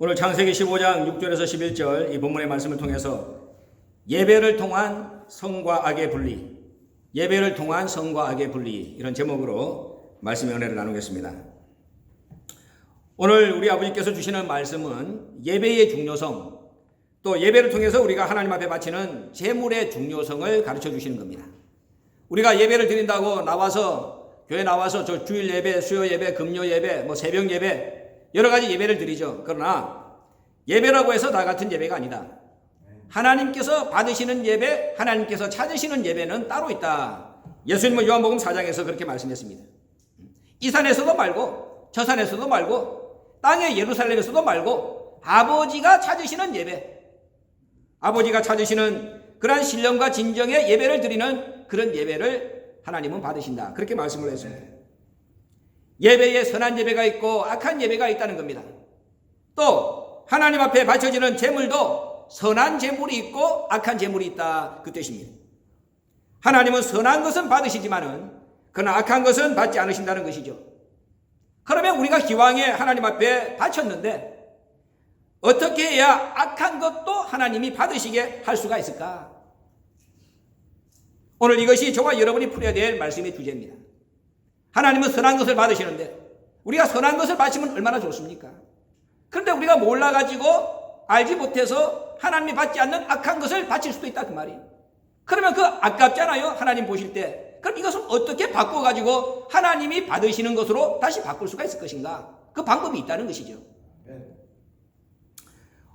오늘 창세기 15장 6절에서 11절 이 본문의 말씀을 통해서 예배를 통한 성과 악의 분리, 예배를 통한 성과 악의 분리, 이런 제목으로 말씀의 은혜를 나누겠습니다. 오늘 우리 아버지께서 주시는 말씀은 예배의 중요성, 또 예배를 통해서 우리가 하나님 앞에 바치는 제물의 중요성을 가르쳐 주시는 겁니다. 우리가 예배를 드린다고 교회 나와서 저 주일 예배, 수요 예배, 금요 예배, 새벽 예배, 여러 가지 예배를 드리죠. 그러나 예배라고 해서 다 같은 예배가 아니다. 하나님께서 받으시는 예배, 하나님께서 찾으시는 예배는 따로 있다. 예수님은 요한복음 4장에서 그렇게 말씀했습니다. 이 산에서도 말고 저 산에서도 말고 땅의 예루살렘에서도 말고 아버지가 찾으시는 예배, 아버지가 찾으시는 그러한 신령과 진정의 예배를 드리는 그런 예배를 하나님은 받으신다. 그렇게 말씀을 했습니다. 예배에 선한 예배가 있고 악한 예배가 있다는 겁니다. 또 하나님 앞에 바쳐지는 제물도 선한 제물이 있고 악한 제물이 있다, 그 뜻입니다. 하나님은 선한 것은 받으시지만은 그러나 악한 것은 받지 않으신다는 것이죠. 그러면 우리가 기왕에 하나님 앞에 바쳤는데 어떻게 해야 악한 것도 하나님이 받으시게 할 수가 있을까? 오늘 이것이 저와 여러분이 풀어야 될 말씀의 주제입니다. 하나님은 선한 것을 받으시는데 우리가 선한 것을 받으시면 얼마나 좋습니까? 그런데 우리가 몰라가지고 알지 못해서 하나님이 받지 않는 악한 것을 바칠 수도 있다, 그 말이에요. 그러면 그 아깝잖아요, 하나님 보실 때. 그럼 이것을 어떻게 바꿔가지고 하나님이 받으시는 것으로 다시 바꿀 수가 있을 것인가? 그 방법이 있다는 것이죠.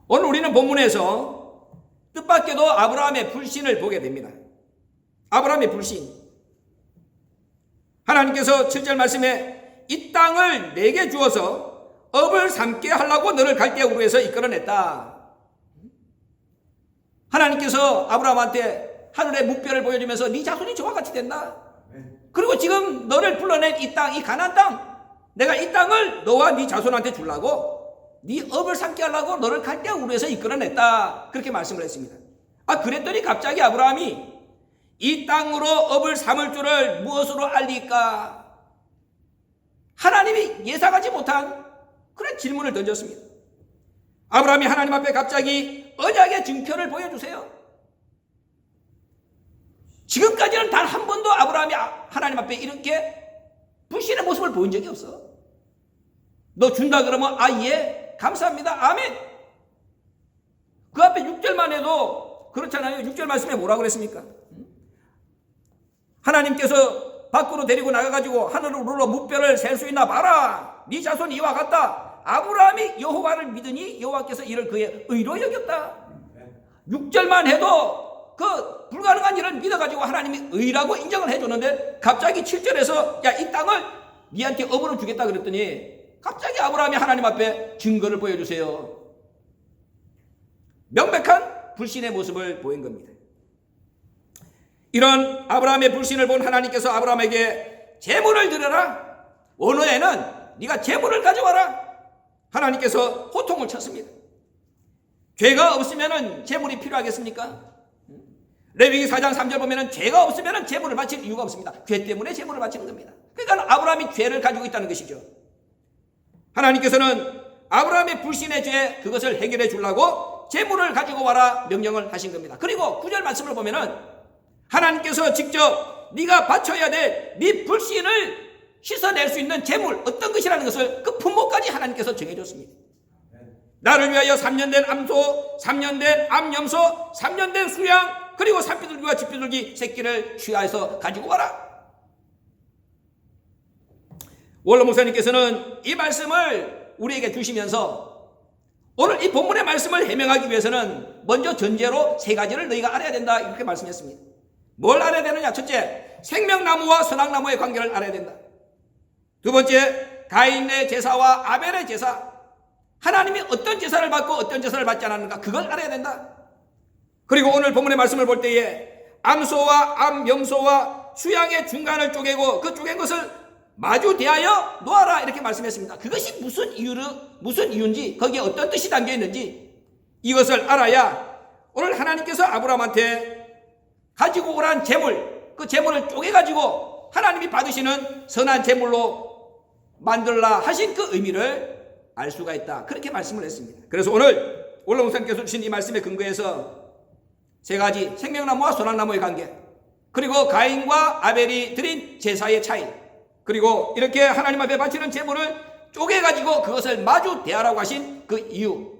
오늘 우리는 본문에서 뜻밖에도 아브라함의 불신을 보게 됩니다. 아브라함의 불신. 하나님께서 7절 말씀에 이 땅을 내게 주어서 업을 삼게 하려고 너를 갈대아 우르에서 이끌어냈다. 하나님께서 아브라함한테 하늘의 묵별을 보여주면서 네 자손이 저와 같이 된다. 그리고 지금 너를 불러낸 이 땅, 이 가나안 땅, 내가 이 땅을 너와 네 자손한테 주려고 네 업을 삼게 하려고 너를 갈대아 우르에서 이끌어냈다. 그렇게 말씀을 했습니다. 그랬더니 갑자기 아브라함이 이 땅으로 업을 삼을 줄을 무엇으로 알리까? 하나님이 예상하지 못한 그런 질문을 던졌습니다. 아브라함이 하나님 앞에 갑자기 언약의 증표를 보여주세요. 지금까지는 단 한 번도 아브라함이 하나님 앞에 이렇게 불신의 모습을 보인 적이 없어. 너 준다 그러면 예, 감사합니다, 아멘. 그 앞에 6절만 해도 그렇잖아요. 6절 말씀에 뭐라고 그랬습니까? 하나님께서 밖으로 데리고 나가가지고 하늘을 우러러 묵별을 셀 수 있나 봐라. 네 자손이 이와 같다. 아브라함이 여호와를 믿으니 여호와께서 이를 그의 의로 여겼다. 6절만 해도 그 불가능한 일을 믿어가지고 하나님이 의라고 인정을 해줬는데 갑자기 7절에서 이 땅을 니한테 업으로 주겠다 그랬더니 갑자기 아브라함이 하나님 앞에 증거를 보여주세요. 명백한 불신의 모습을 보인 겁니다. 이런 아브라함의 불신을 본 하나님께서 아브라함에게 제물을 드려라. 원후에는 네가 제물을 가져와라. 하나님께서 호통을 쳤습니다. 죄가 없으면 제물이 필요하겠습니까? 레위기 4장 3절 보면 죄가 없으면 제물을 바칠 이유가 없습니다. 죄 때문에 제물을 바치는 겁니다. 그러니까 아브라함이 죄를 가지고 있다는 것이죠. 하나님께서는 아브라함의 불신의 죄, 그것을 해결해 주려고 제물을 가지고 와라 명령을 하신 겁니다. 그리고 9절 말씀을 보면은 하나님께서 직접 네가 바쳐야 될 네 불신을 씻어낼 수 있는 제물, 어떤 것이라는 것을 그 품목까지 하나님께서 정해줬습니다. 나를 위하여 3년 된 암소, 3년 된 암염소, 3년 된 수양, 그리고 산비둘기와 집비둘기 새끼를 취하여서 가지고 와라. 원로 목사님께서는 이 말씀을 우리에게 주시면서 오늘 이 본문의 말씀을 해명하기 위해서는 먼저 전제로 3가지를 너희가 알아야 된다, 이렇게 말씀했습니다. 뭘 알아야 되느냐? 첫째, 생명나무와 선악나무의 관계를 알아야 된다. 두 번째, 가인의 제사와 아벨의 제사, 하나님이 어떤 제사를 받고 어떤 제사를 받지 않았는가, 그걸 알아야 된다. 그리고 오늘 본문의 말씀을 볼 때에 암소와 암염소와 수양의 중간을 쪼개고 그 쪼갠 것을 마주 대하여 놓아라, 이렇게 말씀했습니다. 그것이 무슨 이유인지, 거기에 어떤 뜻이 담겨 있는지 이것을 알아야 오늘 하나님께서 아브라함한테 가지고 오란 제물, 그 제물을 쪼개가지고 하나님이 받으시는 선한 제물로 만들라 하신 그 의미를 알 수가 있다. 그렇게 말씀을 했습니다. 그래서 오늘 원로목사님께서 주신 이 말씀에 근거해서 세 가지, 생명나무와 소낙나무의 관계, 그리고 가인과 아벨이 드린 제사의 차이, 그리고 이렇게 하나님 앞에 바치는 제물을 쪼개가지고 그것을 마주 대하라고 하신 그 이유,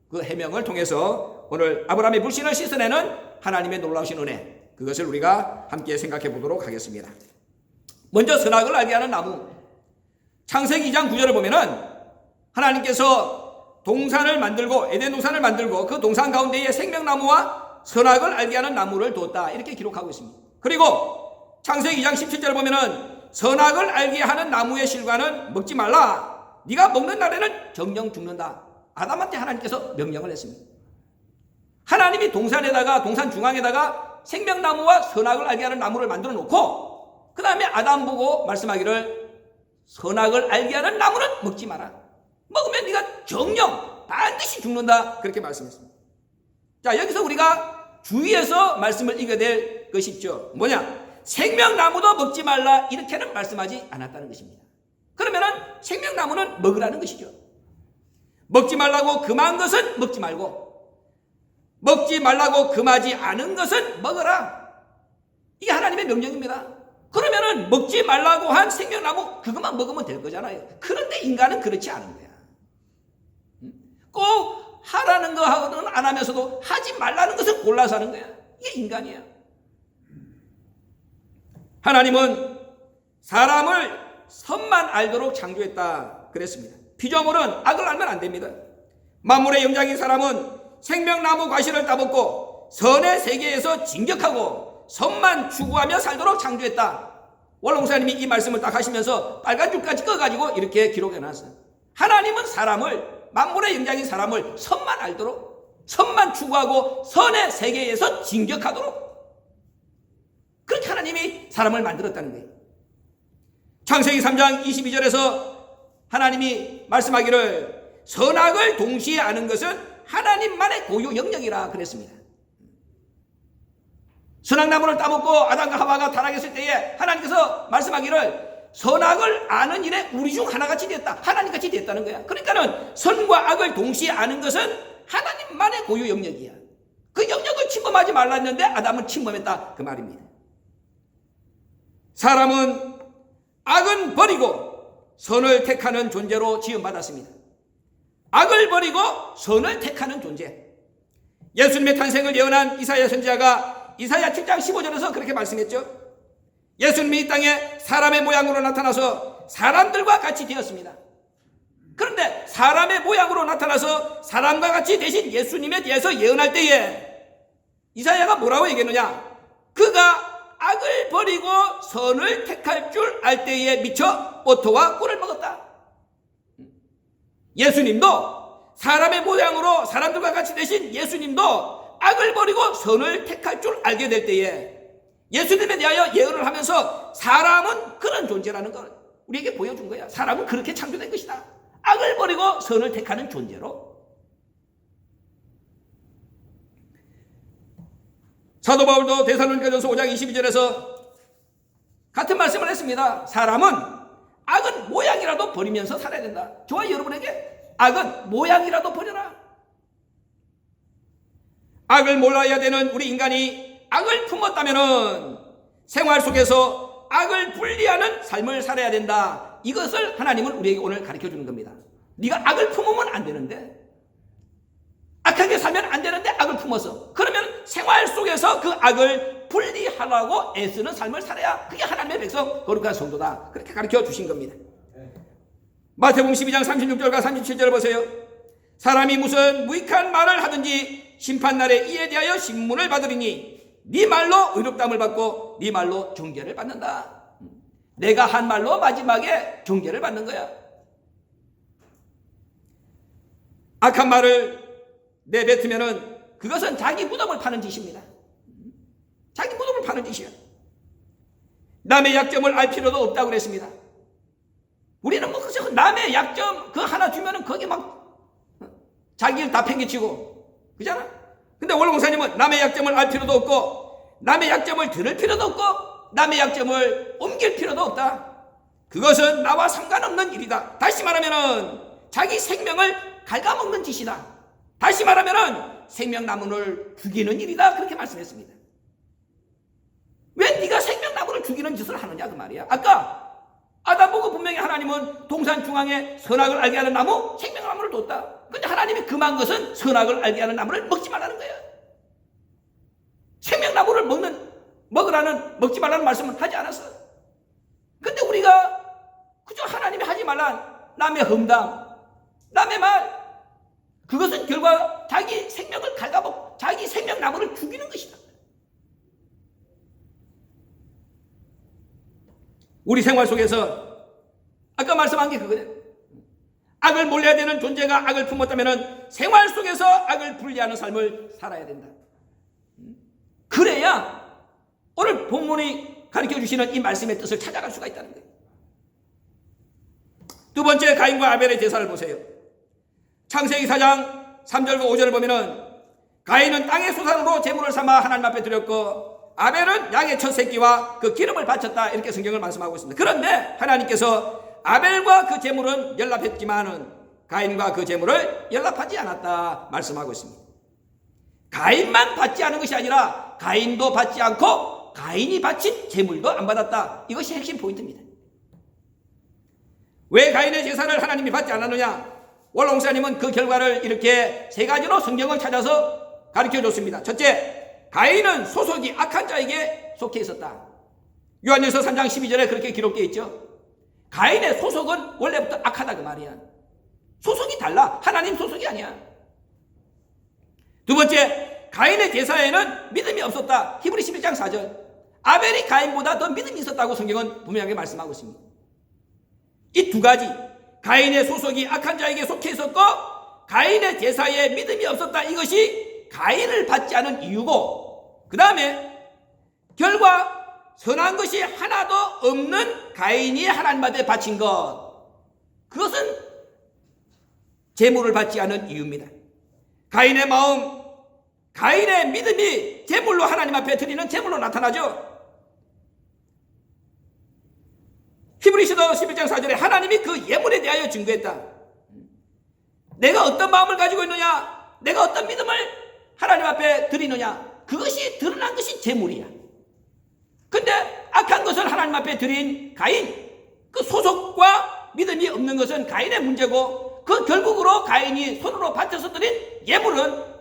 그 해명을 통해서 오늘 아브라함의 불신을 씻어내는 하나님의 놀라우신 은혜, 그것을 우리가 함께 생각해 보도록 하겠습니다. 먼저 선악을 알게 하는 나무. 창세기 2장 9절을 보면은 하나님께서 동산을 만들고 에덴 동산을 만들고 그 동산 가운데에 생명나무와 선악을 알게 하는 나무를 뒀다, 이렇게 기록하고 있습니다. 그리고 창세기 2장 17절을 보면은 선악을 알게 하는 나무의 실과는 먹지 말라. 네가 먹는 날에는 정령 죽는다. 아담한테 하나님께서 명령을 했습니다. 하나님이 동산에다가, 동산 중앙에다가 생명나무와 선악을 알게 하는 나무를 만들어 놓고 그 다음에 아담 보고 말씀하기를 선악을 알게 하는 나무는 먹지 마라. 먹으면 네가 정령 반드시 죽는다, 그렇게 말씀했습니다. 자, 여기서 우리가 주의해서 말씀을 읽어야 될 것이 있죠. 뭐냐? 생명나무도 먹지 말라, 이렇게는 말씀하지 않았다는 것입니다. 그러면은 생명나무는 먹으라는 것이죠. 먹지 말라고 금한 것은 먹지 말고, 먹지 말라고 금하지 않은 것은 먹어라. 이게 하나님의 명령입니다. 그러면은 먹지 말라고 한 생명나무 그것만 먹으면 될 거잖아요. 그런데 인간은 그렇지 않은 거야. 꼭 하라는 거하고는 안 하면서도 하지 말라는 것을 골라서 하는 거야. 이게 인간이야. 하나님은 사람을 선만 알도록 창조했다 그랬습니다. 피조물은 악을 알면 안 됩니다. 만물의 영장인 사람은 생명나무 과실을 따먹고 선의 세계에서 진격하고 선만 추구하며 살도록 창조했다. 원로목사님이 이 말씀을 딱 하시면서 빨간 줄까지 꺼가지고 이렇게 기록해놨어요. 하나님은 사람을, 만물의 영장인 사람을 선만 알도록, 선만 추구하고 선의 세계에서 진격하도록, 그렇게 하나님이 사람을 만들었다는 거예요. 창세기 3장 22절에서 하나님이 말씀하기를 선악을 동시에 아는 것은 하나님만의 고유 영역이라 그랬습니다. 선악나무를 따먹고 아담과 하와가 타락했을 때에 하나님께서 말씀하기를 선악을 아는 일에 우리 중 하나같이 됐다, 하나님같이 됐다는 거야. 그러니까는 선과 악을 동시에 아는 것은 하나님만의 고유 영역이야. 그 영역을 침범하지 말라 했는데 아담은 침범했다, 그 말입니다. 사람은 악은 버리고 선을 택하는 존재로 지음받았습니다. 악을 버리고 선을 택하는 존재. 예수님의 탄생을 예언한 이사야 선지자가 이사야 7장 15절에서 그렇게 말씀했죠. 예수님이 이 땅에 사람의 모양으로 나타나서 사람들과 같이 되었습니다. 그런데 사람의 모양으로 나타나서 사람과 같이 되신 예수님에 대해서 예언할 때에 이사야가 뭐라고 얘기했느냐? 그가 악을 버리고 선을 택할 줄 알 때에 미쳐 오토와 꿀을 먹었다. 예수님도 사람의 모양으로 사람들과 같이 되신 예수님도 악을 버리고 선을 택할 줄 알게 될 때에 예수님에 대하여 예언을 하면서 사람은 그런 존재라는 걸 우리에게 보여준 거야. 사람은 그렇게 창조된 것이다. 악을 버리고 선을 택하는 존재로. 사도 바울도 데살로니가전서 5장 22절에서 같은 말씀을 했습니다. 사람은 악은 모양이라도 버리면서 살아야 된다. 저와 여러분에게 악은 모양이라도 버려라. 악을 몰라야 되는 우리 인간이 악을 품었다면은 생활 속에서 악을 분리하는 삶을 살아야 된다. 이것을 하나님은 우리에게 오늘 가르쳐 주는 겁니다. 네가 악을 품으면 안 되는데, 악하게 살면 안 되는데 악을 품어서, 그러면 생활 속에서 그 악을 분리하라고 애쓰는 삶을 살아야 그게 하나님의 백성 거룩한 성도다. 그렇게 가르쳐 주신 겁니다. 마태복음 12장 36절과 37절을 보세요. 사람이 무슨 무익한 말을 하든지 심판날에 이에 대하여 신문을 받으리니 네 말로 의롭다함을 받고 네 말로 정죄를 받는다. 내가 한 말로 마지막에 정죄를 받는 거야. 악한 말을 내뱉으면은 그것은 자기 무덤을 파는 짓입니다. 자기 무덤을 파는 짓이야. 남의 약점을 알 필요도 없다고 그랬습니다. 우리는 뭐 그저 남의 약점 그 하나 주면은 거기 막 자기를 다 팽개치고 그잖아. 근데 원로 목사님은 남의 약점을 알 필요도 없고 남의 약점을 들을 필요도 없고 남의 약점을 옮길 필요도 없다. 그것은 나와 상관없는 일이다. 다시 말하면은 자기 생명을 갉아먹는 짓이다. 다시 말하면 생명나무를 죽이는 일이다. 그렇게 말씀했습니다. 왜 네가 생명나무를 죽이는 짓을 하느냐 그 말이야. 아까 아담 보고 분명히 하나님은 동산 중앙에 선악을 알게 하는 나무, 생명나무를 뒀다. 근데 하나님이 금한 것은 선악을 알게 하는 나무를 먹지 말라는 거야. 생명나무를 먹지 말라는 말씀은 하지 않았어. 근데 우리가 그저 하나님이 하지 말란 남의 험담, 남의 말, 그것은 결과 자기 생명을 갉아먹고 자기 생명나무를 죽이는 것이다. 우리 생활 속에서 아까 말씀한 게 그거예요. 악을 몰라야 되는 존재가 악을 품었다면 생활 속에서 악을 분리하는 삶을 살아야 된다. 그래야 오늘 본문이 가르쳐 주시는 이 말씀의 뜻을 찾아갈 수가 있다는 거예요. 두 번째, 가인과 아벨의 제사를 보세요. 창세기 4장 3절과 5절을 보면은 가인은 땅의 소산으로 제물을 삼아 하나님 앞에 드렸고 아벨은 양의 첫 새끼와 그 기름을 바쳤다. 이렇게 성경을 말씀하고 있습니다. 그런데 하나님께서 아벨과 그 제물은 연락했지만은 가인과 그 제물을 연락하지 않았다 말씀하고 있습니다. 가인만 받지 않은 것이 아니라 가인도 받지 않고 가인이 바친 제물도 안 받았다. 이것이 핵심 포인트입니다. 왜 가인의 제사를 하나님이 받지 않았느냐? 원롱사님은 그 결과를 이렇게 세 가지로 성경을 찾아서 가르쳐 줬습니다. 첫째, 가인은 소속이 악한 자에게 속해 있었다. 요한일서 3장 12절에 그렇게 기록되어 있죠. 가인의 소속은 원래부터 악하다 그 말이야. 소속이 달라. 하나님 소속이 아니야. 두 번째, 가인의 제사에는 믿음이 없었다. 히브리 11장 4절. 아벨이 가인보다 더 믿음이 있었다고 성경은 분명하게 말씀하고 있습니다. 이 두 가지, 가인의 소속이 악한 자에게 속해 있었고 가인의 제사에 믿음이 없었다. 이것이 가인을 받지 않은 이유고, 그 다음에 결과 선한 것이 하나도 없는 가인이 하나님 앞에 바친 것, 그것은 제물을 받지 않은 이유입니다. 가인의 마음, 가인의 믿음이 제물로 하나님 앞에 드리는 제물로 나타나죠. 히브리서도 11장 4절에 하나님이 그 예물에 대하여 증거했다. 내가 어떤 마음을 가지고 있느냐, 내가 어떤 믿음을 하나님 앞에 드리느냐, 그것이 드러난 것이 제물이야. 근데 악한 것을 하나님 앞에 드린 가인, 그 소속과 믿음이 없는 것은 가인의 문제고, 그 결국으로 가인이 손으로 바쳐서 드린 예물은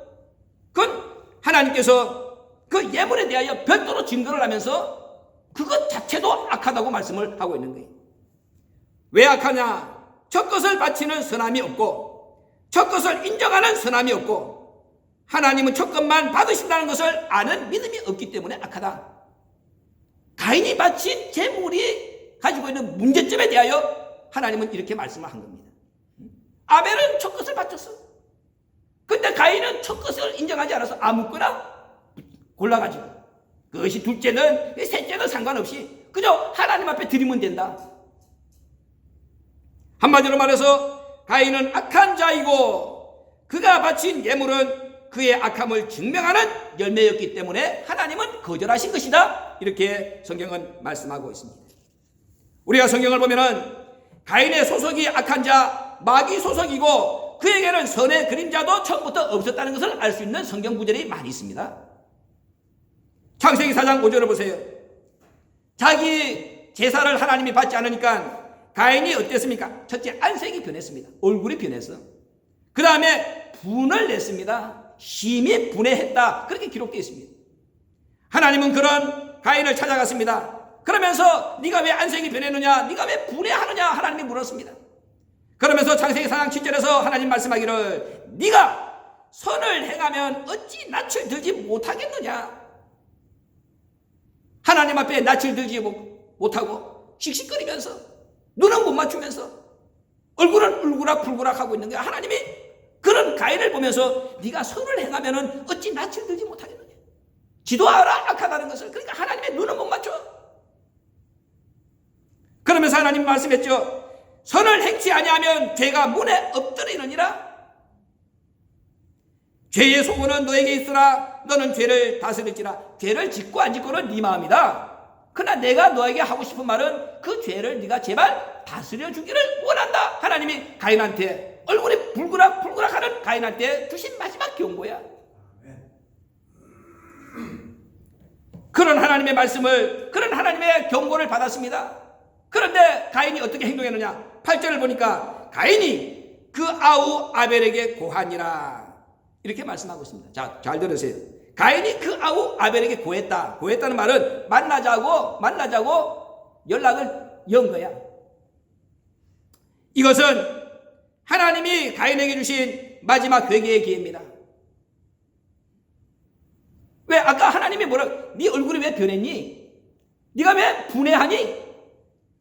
그건 하나님께서 그 예물에 대하여 별도로 증거를 하면서 그것 자체도 악하다고 말씀을 하고 있는 거예요. 왜 악하냐? 첫 것을 바치는 선함이 없고 첫 것을 인정하는 선함이 없고 하나님은 첫 것만 받으신다는 것을 아는 믿음이 없기 때문에 악하다. 가인이 바친 제물이 가지고 있는 문제점에 대하여 하나님은 이렇게 말씀을 한 겁니다. 아벨은 첫 것을 바쳤어. 근데 가인은 첫 것을 인정하지 않아서 아무거나 골라가지고, 그것이 둘째는 셋째는 상관없이 그저 하나님 앞에 드리면 된다. 한마디로 말해서 가인은 악한 자이고 그가 바친 예물은 그의 악함을 증명하는 열매였기 때문에 하나님은 거절하신 것이다. 이렇게 성경은 말씀하고 있습니다. 우리가 성경을 보면은 가인의 소속이 악한 자, 마귀 소속이고 그에게는 선의 그림자도 처음부터 없었다는 것을 알 수 있는 성경 구절이 많이 있습니다. 창세기 4장 5절을 보세요. 자기 제사를 하나님이 받지 않으니까 가인이 어땠습니까? 첫째, 안색이 변했습니다. 얼굴이 변했어. 그 다음에 분을 냈습니다. 심히 분해했다. 그렇게 기록되어 있습니다. 하나님은 그런 가인을 찾아갔습니다. 그러면서 네가 왜 안색이 변했느냐, 네가 왜 분해하느냐 하나님이 물었습니다. 그러면서 창세기 4장 7절에서 하나님 말씀하기를 네가 선을 행하면 어찌 낯을 들지 못하겠느냐. 하나님 앞에 낯을 들지 못하고 씩씩거리면서 눈은 못 맞추면서 얼굴은 울그락불그락 하고 있는 거야. 하나님이 그런 가인을 보면서 네가 선을 행하면 어찌 낯을 들지 못하겠느냐. 지도 알아 악하다는 것을. 그러니까 하나님의 눈은 못 맞춰. 그러면서 하나님 말씀했죠. 선을 행치 아니하면 죄가 문에 엎드리느니라. 죄의 소고는 너에게 있으라. 너는 죄를 다스릴지라. 죄를 짓고 안 짓고는 네 마음이다. 그러나 내가 너에게 하고 싶은 말은 그 죄를 네가 제발 다스려 주기를 원한다. 하나님이 가인한테 얼굴이 불그락불그락하는 가인한테 주신 마지막 경고야. 그런 하나님의 말씀을, 그런 하나님의 경고를 받았습니다. 그런데 가인이 어떻게 행동했느냐? 8절을 보니까 가인이 그 아우 아벨에게 고하니라 이렇게 말씀하고 있습니다. 자, 잘 들으세요. 가인이 그 아우 아벨에게 고했다. 고했다는 말은 만나자고 연락을 연 거야. 이것은 하나님이 가인에게 주신 마지막 회개의 기회입니다. 왜? 아까 하나님이 네 얼굴이 왜 변했니? 네가 왜 분해하니?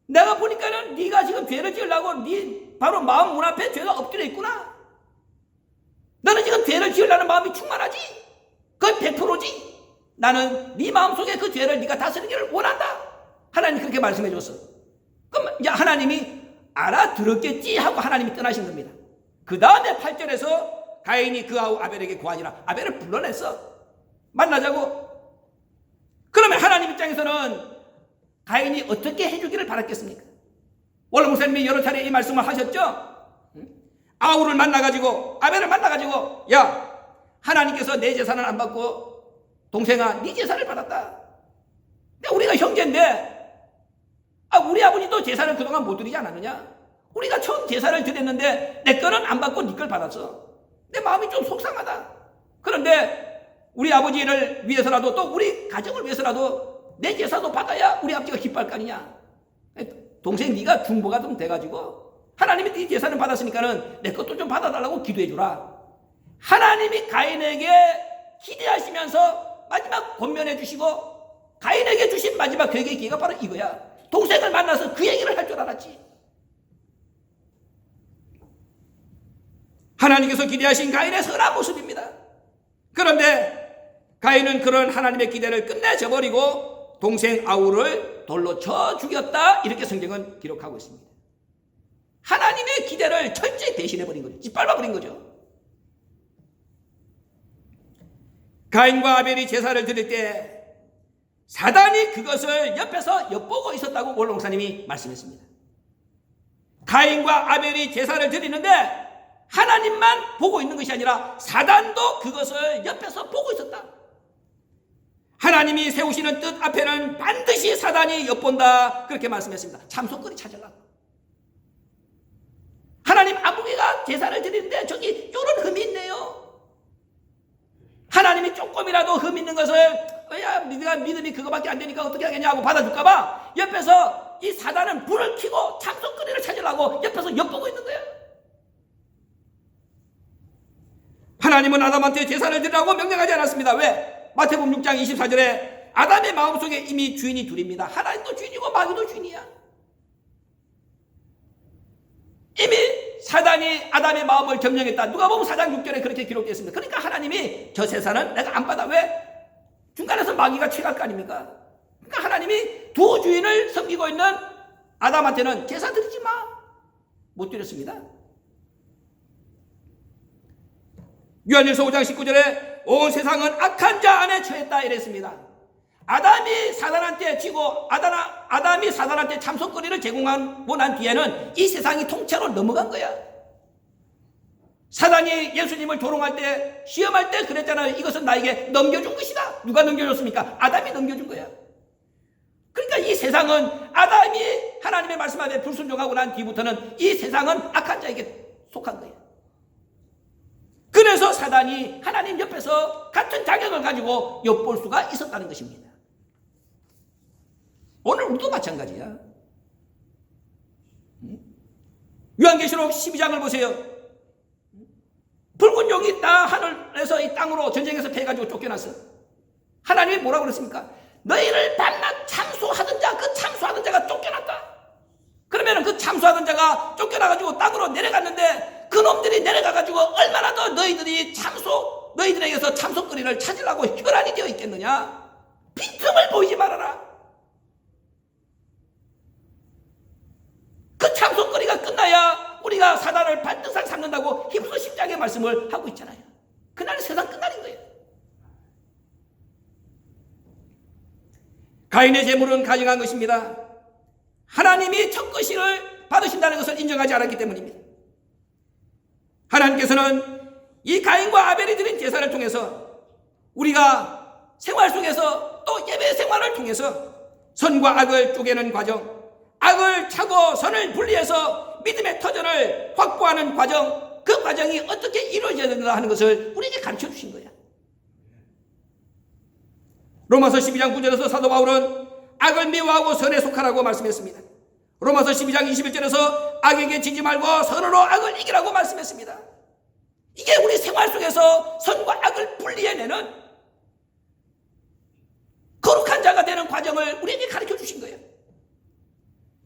내가 보니까는 네가 지금 죄를 지으려고 네 바로 마음 문 앞에 죄가 엎드려 있구나. 너는 지금 죄를 지으려는 마음이 충만하지? 그건 100%지. 나는 네 마음속에 그 죄를 네가 다스리기를 원한다. 하나님 그렇게 말씀해 줬어. 그럼 이제 하나님이 알아들었겠지 하고 하나님이 떠나신 겁니다. 그 다음에 8절에서 가인이 그 아우 아벨에게 고하니라. 아벨을 불러냈어. 만나자고. 그러면 하나님 입장에서는 가인이 어떻게 해주기를 바랐겠습니까? 원래 목사님이 여러 차례 이 말씀을 하셨죠? 아우를 만나가지고 아벨을 만나가지고 야, 하나님께서 내 재산을 안 받고 동생아 네 재산을 받았다. 근데 우리가 형제인데 우리 아버지도 재산을 그동안 못 드리지 않았느냐? 우리가 처음 재산을 드렸는데 내 거는 안 받고 네 걸 받았어. 내 마음이 좀 속상하다. 그런데 우리 아버지를 위해서라도 또 우리 가정을 위해서라도 내 제사도 받아야 우리 아버지가 기뻐할 거 아니냐. 동생 네가 중보가 좀 돼가지고 하나님이 네 제사는 받았으니까는 내 것도 좀 받아달라고 기도해 주라. 하나님이 가인에게 기대하시면서 마지막 권면해 주시고 가인에게 주신 마지막 회개의 기회가 바로 이거야. 동생을 만나서 그 얘기를 할 줄 알았지. 하나님께서 기대하신 가인의 선한 모습입니다. 그런데 가인은 그런 하나님의 기대를 끝내 저버리고 동생 아우를 돌로 쳐 죽였다. 이렇게 성경은 기록하고 있습니다. 하나님의 기대를 철저히 대신해버린 거죠. 짓밟아버린 거죠. 가인과 아벨이 제사를 드릴 때 사단이 그것을 옆에서 엿보고 있었다고 원로 목사님이 말씀했습니다. 가인과 아벨이 제사를 드리는데 하나님만 보고 있는 것이 아니라 사단도 그것을 옆에서 보고 있었다. 하나님이 세우시는 뜻 앞에는 반드시 사단이 엿본다. 그렇게 말씀했습니다. 참소거리 찾으려고. 하나님 아무개가 제사를 드리는데 저기 이런 흠이 있네요. 하나님이 조금이라도 흠 있는 것을 야, 네가 믿음이 그거밖에 안 되니까 어떻게 하겠냐고 받아줄까 봐 옆에서 이 사단은 불을 켜고 참소거리를 찾으려고 옆에서 엿보고 있는 거예요. 하나님은 아담한테 제사를 드리라고 명령하지 않았습니다. 왜? 마태복음 6장 24절에 아담의 마음속에 이미 주인이 둘입니다. 하나님도 주인이고 마귀도 주인이야. 이미 사단이 아담의 마음을 점령했다. 누가 보면 4장 6절에 그렇게 기록되어 있습니다. 그러니까 하나님이 저 제사는 내가 안 받아. 왜? 중간에서 마귀가 취할 거 아닙니까? 그러니까 하나님이 두 주인을 섬기고 있는 아담한테는 제사 드리지 마. 못 드렸습니다. 요한일서 5장 19절에 온 세상은 악한 자 안에 처했다 이랬습니다. 아담이 사단한테 지고 아담이 사단한테 참소거리를 제공하고 난 뒤에는 이 세상이 통째로 넘어간 거야. 사단이 예수님을 조롱할 때 시험할 때 그랬잖아요. 이것은 나에게 넘겨준 것이다. 누가 넘겨줬습니까? 아담이 넘겨준 거야. 그러니까 이 세상은 아담이 하나님의 말씀에 불순종하고 난 뒤부터는 이 세상은 악한 자에게 속한 거야. 그래서 사단이 하나님 옆에서 같은 자격을 가지고 엿볼 수가 있었다는 것입니다. 오늘 우리도 마찬가지야. 요한계시록 12장을 보세요. 붉은 용이 다 하늘에서 이 땅으로 전쟁에서 패가지고 쫓겨났어. 하나님이 뭐라고 그랬습니까? 너희를 밤낮 참소하던 자, 그 참소하던 자가 쫓겨났다. 그러면 그 참소하던 자가 쫓겨나가지고 땅으로 내려갔는데 그 놈들이 내려가가지고 얼마나 더 너희들에게서 참소거리를 찾으려고 혈안이 되어 있겠느냐? 빈틈을 보이지 말아라. 그 참소거리가 끝나야 우리가 사단을 반드시 삼는다고 히브리서 10장의 말씀을 하고 있잖아요. 그날이 세상 끝날인 거예요. 가인의 재물은 가증한 것입니다. 하나님이 첫것을 받으신다는 것을 인정하지 않았기 때문입니다. 하나님께서는 이 가인과 아벨이 드린 제사를 통해서 우리가 생활 속에서 또 예배 생활을 통해서 선과 악을 쪼개는 과정, 악을 차고 선을 분리해서 믿음의 터전을 확보하는 과정, 그 과정이 어떻게 이루어져야 된다 하는 것을 우리에게 가르쳐 주신 거야. 로마서 12장 9절에서 사도 바울은 악을 미워하고 선에 속하라고 말씀했습니다. 로마서 12장 21절에서 악에게 지지 말고 선으로 악을 이기라고 말씀했습니다. 이게 우리 생활 속에서 선과 악을 분리해내는 거룩한 자가 되는 과정을 우리에게 가르쳐 주신 거예요.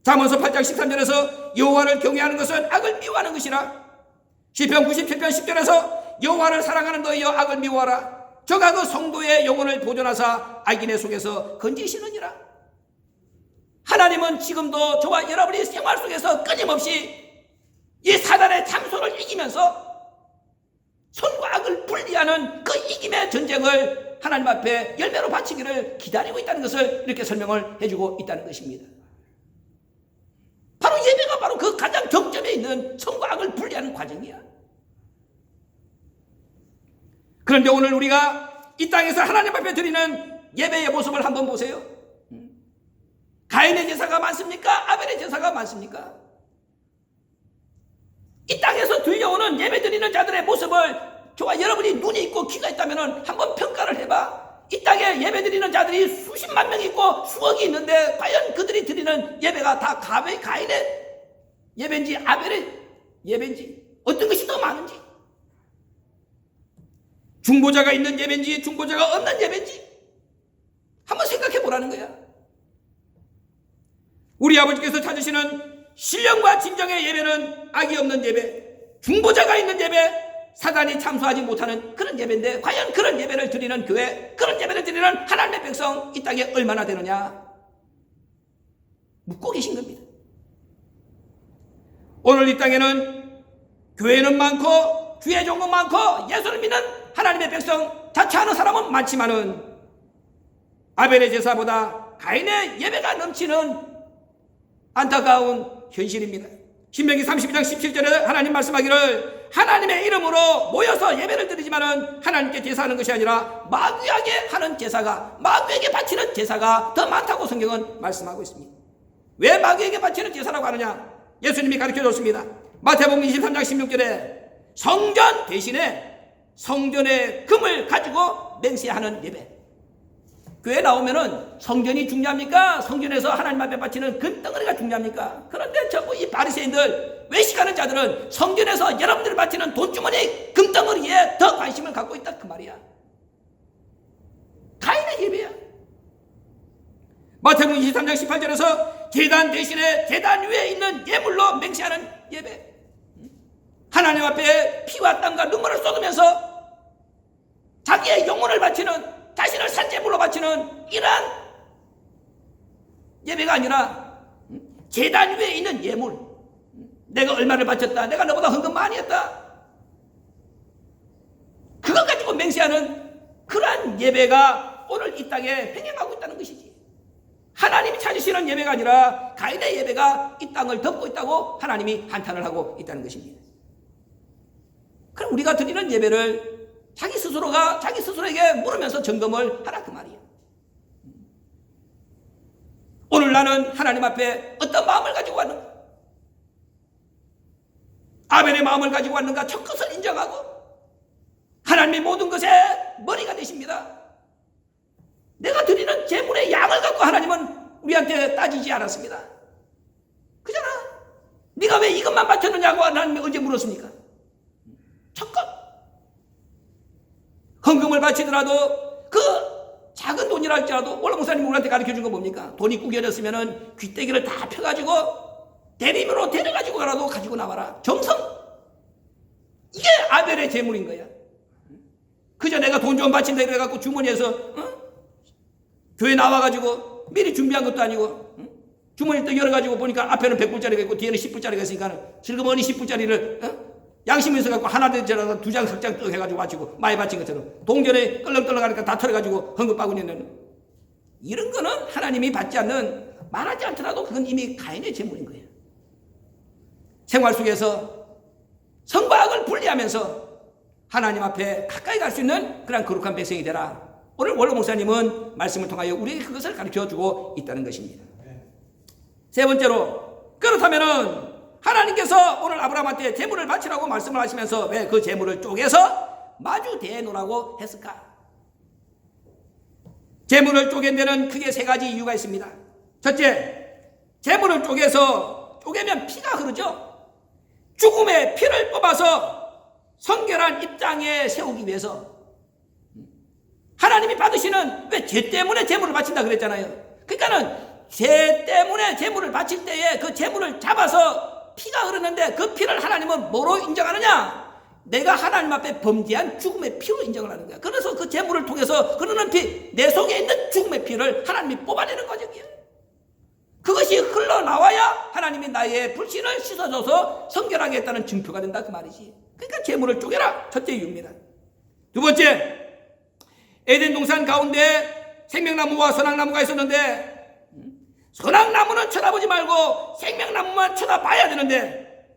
잠언서 8장 13절에서 여호와를 경외하는 것은 악을 미워하는 것이라. 시편 97편 10절에서 여호와를 사랑하는 너희여 악을 미워하라. 저가 그 성도의 영혼을 보존하사 악인의 속에서 건지시느니라. 하나님은 지금도 저와 여러분이 생활 속에서 끊임없이 이 사단의 참소를 이기면서 선과 악을 분리하는 그 이김의 전쟁을 하나님 앞에 열매로 바치기를 기다리고 있다는 것을 이렇게 설명을 해주고 있다는 것입니다. 바로 예배가 바로 그 가장 정점에 있는 선과 악을 분리하는 과정이야. 그런데 오늘 우리가 이 땅에서 하나님 앞에 드리는 예배의 모습을 한번 보세요. 가인의 제사가 많습니까? 아벨의 제사가 많습니까? 이 땅에서 들려오는 예배 드리는 자들의 모습을 저와 여러분이 눈이 있고 귀가 있다면 한번 평가를 해봐. 이 땅에 예배 드리는 자들이 수십만 명 있고 수억이 있는데 과연 그들이 드리는 예배가 다 가인의 예배인지 아벨의 예배인지 어떤 것이 더 많은지, 중보자가 있는 예배인지 중보자가 없는 예배인지 한번 생각해 보라는 거야. 우리 아버지께서 찾으시는 신령과 진정의 예배는 악이 없는 예배, 중보자가 있는 예배, 사단이 참소하지 못하는 그런 예배인데 과연 그런 예배를 드리는 교회, 그런 예배를 드리는 하나님의 백성 이 땅에 얼마나 되느냐 묻고 계신 겁니다. 오늘 이 땅에는 교회는 많고 주의 종은 많고 예수를 믿는 하나님의 백성 자처하는 사람은 많지만은 아벨의 제사보다 가인의 예배가 넘치는 안타까운 현실입니다. 신명기 32장 17절에 하나님 말씀하기를 하나님의 이름으로 모여서 예배를 드리지만은 하나님께 제사하는 것이 아니라 마귀에게 하는 제사가, 마귀에게 바치는 제사가 더 많다고 성경은 말씀하고 있습니다. 왜 마귀에게 바치는 제사라고 하느냐? 예수님이 가르쳐 줬습니다. 마태복음 23장 16절에 성전 대신에 성전의 금을 가지고 맹세하는 예배. 교회 나오면은 성전이 중요합니까? 성전에서 하나님 앞에 바치는 금덩어리가 중요합니까? 그런데 전부 이 바리새인들, 외식하는 자들은 성전에서 여러분들이 바치는 돈주머니 금덩어리에 더 관심을 갖고 있다 그 말이야. 가인의 예배야. 마태복음 23장 18절에서 제단 대신에 제단 위에 있는 예물로 맹세하는 예배. 하나님 앞에 피와 땀과 눈물을 쏟으면서 자기의 영혼을 바치는, 자신을 산재물로 바치는 이러한 예배가 아니라 제단 위에 있는 예물, 내가 얼마를 바쳤다, 내가 너보다 헌금 많이 했다, 그거 가지고 맹세하는 그러한 예배가 오늘 이 땅에 횡행하고 있다는 것이지. 하나님이 찾으시는 예배가 아니라 가인의 예배가 이 땅을 덮고 있다고 하나님이 한탄을 하고 있다는 것입니다. 그럼 우리가 드리는 예배를 자기 스스로가 자기 스스로에게 물으면서 점검을 하라 그 말이에요. 오늘 나는 하나님 앞에 어떤 마음을 가지고 왔는가? 아벨의 마음을 가지고 왔는가? 첫 것을 인정하고 하나님의 모든 것에 머리가 되십니다. 내가 드리는 제물의 양을 갖고 하나님은 우리한테 따지지 않았습니다. 그잖아. 네가 왜 이것만 바쳤느냐고 하나님이 언제 물었습니까? 첫 것. 헌금을 바치더라도 그 작은 돈이라 할지라도 원래 목사님이 우리한테 가르쳐준 건 뭡니까? 돈이 구겨졌으면 귀때기를 다 펴가지고 대림으로 데려가지고 가라도 가지고 나와라. 정성. 이게 아벨의 제물인 거야. 그저 내가 돈 좀 바친다 이래갖고 주머니에서 교회 나와가지고 미리 준비한 것도 아니고 주머니 또 열어가지고 보니까 앞에는 100불짜리가 있고 뒤에는 10불짜리가 있으니까 슬그머니 10불짜리를 양심이 있어갖고 하나 되더라도 두 장, 석 장 떡 해가지고 바치고 많이 바친 것처럼 동전에 끌렁끌렁하니까 다 털어가지고 헌금 바구니에는 이런 거는 하나님이 받지 않는, 말하지 않더라도 그건 이미 가인의 제물인 거예요. 생활 속에서 선과 악을 분리하면서 하나님 앞에 가까이 갈 수 있는 그런 거룩한 백성이 되라. 오늘 원로 목사님은 말씀을 통하여 우리에게 그것을 가르쳐주고 있다는 것입니다. 세 번째로, 그렇다면은 하나님께서 오늘 아브라함한테 재물을 바치라고 말씀을 하시면서 왜 그 재물을 쪼개서 마주 대놓으라고 했을까? 재물을 쪼갠 데는 크게 세 가지 이유가 있습니다. 첫째, 재물을 쪼개면 피가 흐르죠. 죽음의 피를 뽑아서 성결한 입장에 세우기 위해서. 하나님이 받으시는, 왜 죄 때문에 재물을 바친다 그랬잖아요. 그러니까는 죄 때문에 재물을 바칠 때에 그 재물을 잡아서 피가 흐르는데 그 피를 하나님은 뭐로 인정하느냐? 내가 하나님 앞에 범죄한 죽음의 피로 인정을 하는 거야. 그래서 그 재물을 통해서 흐르는 피, 내 속에 있는 죽음의 피를 하나님이 뽑아내는 거죠. 그것이 흘러나와야 하나님이 나의 불신을 씻어줘서 성결하게 했다는 증표가 된다 그 말이지. 그러니까 재물을 쪼개라, 첫째 이유입니다. 두 번째, 에덴 동산 가운데 생명나무와 선악나무가 있었는데 선악나무는 쳐다보지 말고 생명나무만 쳐다봐야 되는데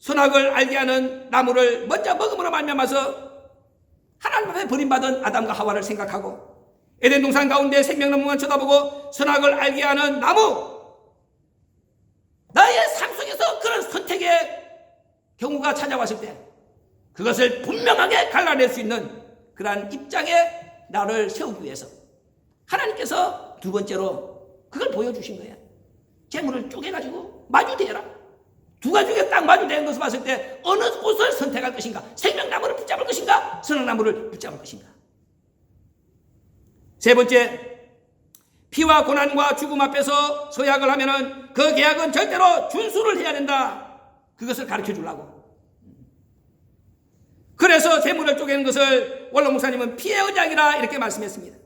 선악을 알게 하는 나무를 먼저 먹음으로 말미암아서 하나님 앞에 버림받은 아담과 하와를 생각하고 에덴 동산 가운데 생명나무만 쳐다보고 선악을 알게 하는 나무, 나의 삶 속에서 그런 선택의 경우가 찾아왔을 때 그것을 분명하게 갈라낼 수 있는 그러한 입장에 나를 세우기 위해서 하나님께서 두 번째로 그걸 보여주신 거야. 재물을 쪼개가지고 마주대라. 두 가지가 딱 마주대는 것을 봤을 때 어느 곳을 선택할 것인가? 생명나무를 붙잡을 것인가? 선악나무를 붙잡을 것인가? 세 번째, 피와 고난과 죽음 앞에서 서약을 하면은 그 계약은 절대로 준수를 해야 된다. 그것을 가르쳐 주려고. 그래서 재물을 쪼개는 것을 원로 목사님은 피의 언약이라 이렇게 말씀했습니다.